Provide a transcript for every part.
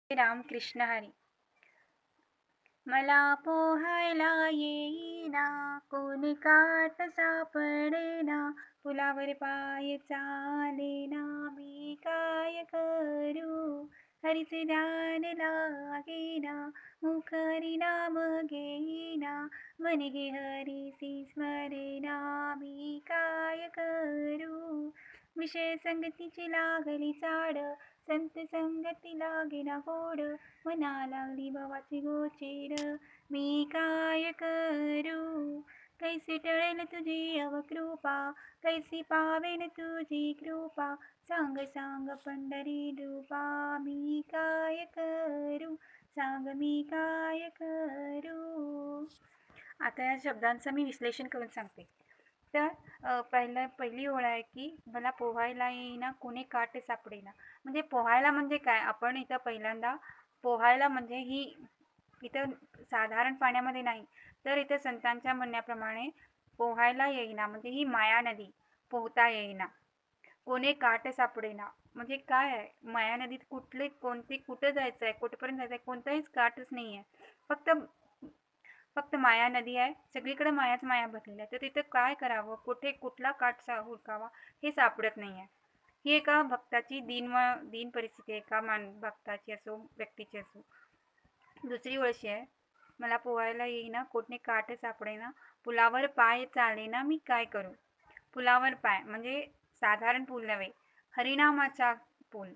रामकृष्ण हरी. मला पोहायला येईना, कोणी काठ सापडेना, पुलावर पाय चालेना, मी काय करू. हरीचे ध्यान लागेना, मुख हरिनाम घेईना, मन गे हरीसी स्मरेना, मी काय करू. विषय संगतीची लागली चाड, संत संगती लागेना गोड, मना लागली भावाची गोचीड, मी काय करू. कैसी टळेल तुझी अवकृपा, कैसी पावेन तुझी कृपा, सांग सांग पंढरी रूपा, मी काय करू. सांग मी काय करू. आता या शब्दांचं मी विश्लेषण करून सांगते. तर पहिली ओळ आहे की मला पोहायला येईना, कोणी काठ सापडेना. म्हणजे पोहायला म्हणजे काय, आपण इथं पहिल्यांदा पोहायला म्हणजे ही इथं साधारण पाण्यामध्ये नाही, तर इथं संतांच्या म्हणण्याप्रमाणे पोहायला येईना म्हणजे ही माया नदी, पोहता येईना. कोणी काठ सापडेना म्हणजे काय आहे, माया नदीत कुठं जायचं आहे, कुठपर्यंत जायचं आहे, कोणताहीच काठच नाही आहे. फक्त फक्त माया नदी आहे, सगळीकडे मायाच माया भरलेली आहे. तर तिथं काय करावं, कुठला काठ हुडकावा हे सापडत नाही आहे. ही एका भक्ताची दीन परिस्थिती आहे, एका भक्ताची असो, व्यक्तीची असो. दुसरी ओळ आहे, मला पोहायला येईना, कोठने काठ सापडेना, पुलावर पाय चालेना, मी काय करू. पुलावर पाय म्हणजे साधारण पूल नव्हे, हरिनामाचा पूल.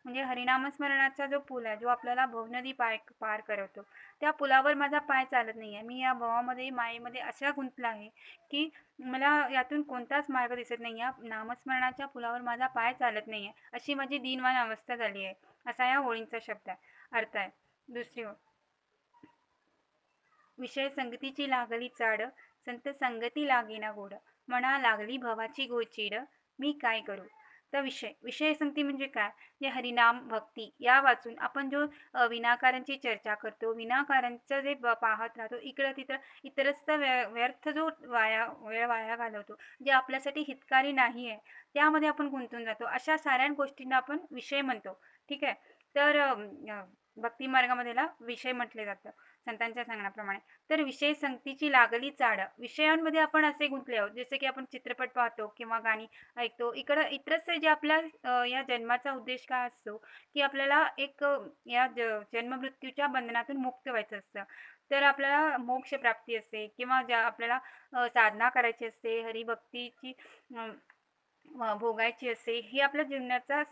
म्हणजे हरिनामस्मरणाचा जो पूल आहे, जो आपल्याला भवनदी पार करवतो, त्या पुलावर माझा पाय चालत नाही आहे. मी या भवामध्ये मायेमध्ये अशा गुंतला आहे की मला यातून कोणताच मार्ग दिसत नाही आहे. नामस्मरणाच्या पुलावर माझा पाय चालत नाही आहे, अशी माझी दीनवाण अवस्था झाली आहे, असा या ओळींचा अर्थ आहे. दुसरी ओळ, विषय संगतीची लागली चाड, संत संगती लागेना गोड, मना लागली भवाची गोचीड, मी काय करू. तर विषय संगती म्हणजे काय, जे हरिनाम भक्ती या वाचून आपण जो विनाकारांची चर्चा करतो, विनाकारांचं जे पाहत राहतो, इकडं तिथं इतरस्त व्यर्थ जो वेळ वाया घालवतो, जे आपल्यासाठी हितकारी नाही आहे, त्यामध्ये आपण गुंतून जातो. अशा साऱ्या गोष्टींना आपण विषय म्हणतो. ठीक आहे. तर भक्ती मार्गामध्ये विषय म्हटले जातं संतांच्या सांगण्याप्रमाणे. तर विषय संगतीची लागली चाड, विषयांमध्ये आपण असे गुंतले आहोत, जसे की आपण चित्रपट पाहतो किंवा गाणी ऐकतो. इकडं इतरच जे आपल्या या जन्माचा उद्देश काय असतो, की आपल्याला एक या जन्ममृत्यूच्या बंधनातून मुक्त व्हायचं असतं. तर आपल्याला मोक्ष प्राप्ती असते किंवा ज्या आपल्याला साधना करायची असते, हरिभक्तीची भोगायची असते, ही आपल्या जीवनाचा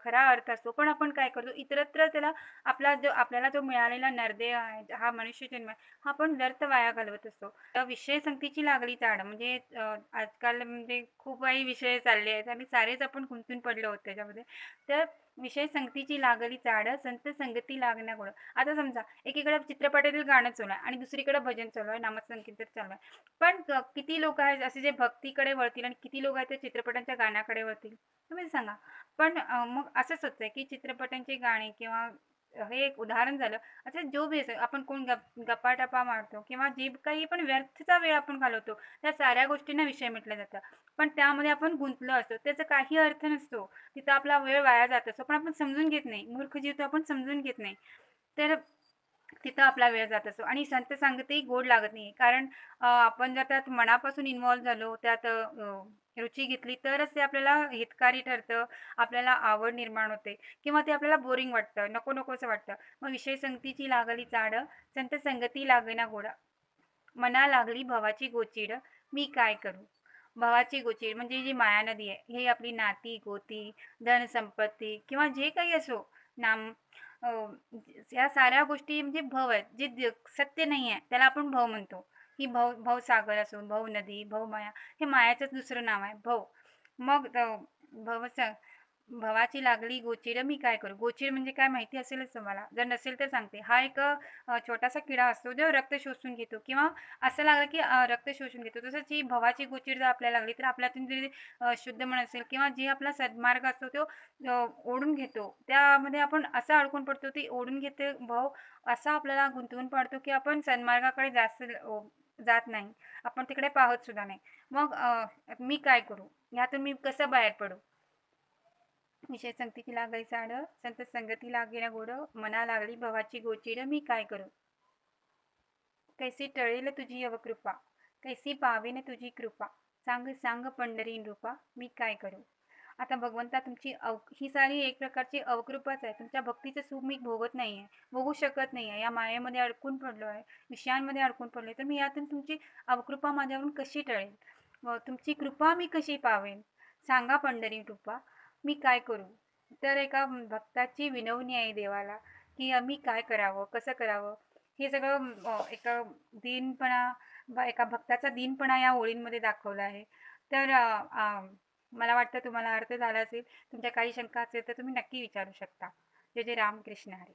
खरा अर्थ असतो. पण आपण काय करतो, इतरत्र त्याला आपल्याला जो मिळालेला नरदेह आहे, हा मनुष्य जन्म आहे, हा आपण व्यर्थ वाया घालवत असतो. विषय संगतीची लागली चाड म्हणजे आजकाल म्हणजे खूप काही विषय चालले आहेत आणि सारेच आपण गुंतून पडलो आहोत त्याच्यामध्ये. तर विषय संगतीची लागली चाड, संत संगती लागण्या गोड. आता समजा एकीकडे चित्रपटातील गाणं चालू आहे आणि दुसरीकडे भजन चालू आहे, नामसंकीर्तन चालू आहे. पण किती लोक आहेत असे जे भक्तीकडे वळतील आणि किती लोक आहेत ते चित्रपटांच्या गाण्याकडे वळतील, तुम्ही सांगा. पण मग असंच होतंय की चित्रपटांचे गाणे किंवा हे एक उदाहरण झालं. अच्छा, जो भी असेल, आपण कोण गप्पा-टप्पा मारतो किंवा जे काही पण व्यर्थचा वेळ आपण घालवतो, त्या साऱ्या गोष्टींना विषय म्हटलं जातं. पण त्यामध्ये आपण गुंतलो असतो, त्याचा काही अर्थ नसतो. तिथं आपला वेळ वाया जात असतो, पण आपण समजून घेत नाही. मूर्ख जीव तो आपण समजून घेत नाही. तर तिथं आपला वेळ जात असतो आणि संत सांगतही गोड लागत नाही. कारण आपण जर त्यात मनापासून इन्व्हॉल्व झालो, त्यात रुची घेतली, तरच ते आपल्याला हितकारी ठरतं, आपल्याला आवड निर्माण होते किंवा ते आपल्याला बोरिंग वाटतं, नको नकोसं वाटतं. मग विषय संगतीची लागली चाड, संत संगती लागेना गोड, मना लागली भवाची गोचीड, मी काय करू. भवाची गोचीड म्हणजे जी माया नदी आहे, ही आपली नाती, गोती, धनसंपत्ती किंवा जे काही असो, नाम अ, या साऱ्या गोष्टी म्हणजे भव आहेत. जे सत्य नाही आहे, त्याला आपण भव म्हणतो. ही भवसागर असो, भवनदी, भवमाया, हे मायाचंच दुसरं नाव आहे, भव. मग भवस भवाची लागली गोचीड, मी काय करू. गोचीड म्हणजे काय माहिती असेलच तुम्हाला. जर नसेल तर सांगते. हा एक छोटासा किडा असतो, जो रक्त शोषून घेतो किंवा असं लागलं की रक्त शोषून घेतो. तसंच ही भवाची गोचीड जर आपल्याला लागली, तर आपल्यातून जे शुद्ध मन असेल किंवा जे आपला सन्मार्ग असतो, तो ओढून घेतो. त्यामध्ये आपण असं अडकून पडतो, ती ओढून घेते भाव, असा आपल्याला गुंतवून पडतो की आपण सन्मार्गाकडे जास्त जात नाही. आपण तिकडे पाहत सुद्धा नाही. मग मी काय करू? ह्यातून मी कसं बाहेर पडू? विषय संगतीची लागाई साड, संत संगती लागे गोड, मना लागली भवाची गोचिड, मी काय करू. कैसी टळेल तुझी अवकृपा, कैसी पावेन तुझी कृपा, सांग सांग पंढरी रूपा, मी काय करू. आता भगवंता तुमची ही सारी एक प्रकारची अवकृपाच आहे. तुमच्या भक्तीचं सुख मी भोगत नाहीये, भोगू शकत नाहीये. या मायेमध्ये अडकून पडलो आहे, विषयांमध्ये अडकून पडले. तर मी यातून तुमची अवकृपा माझ्यावरून कशी टळेल, तुमची कृपा मी कशी पावेन, सांगा पंढरी रूपा, मी काय करू. तर एका भक्ताची विनवणी आहे देवाला, की मी काय करावं, कसं करावं. हे सगळं एका एका भक्ताचा दीनपणा या ओळींमध्ये दाखवला आहे. तर मला वाटतं तुम्हाला अर्थ झाला असेल. तुमच्या काही शंका असेल तर तुम्ही नक्की विचारू शकता. जय जय रामकृष्ण हरी.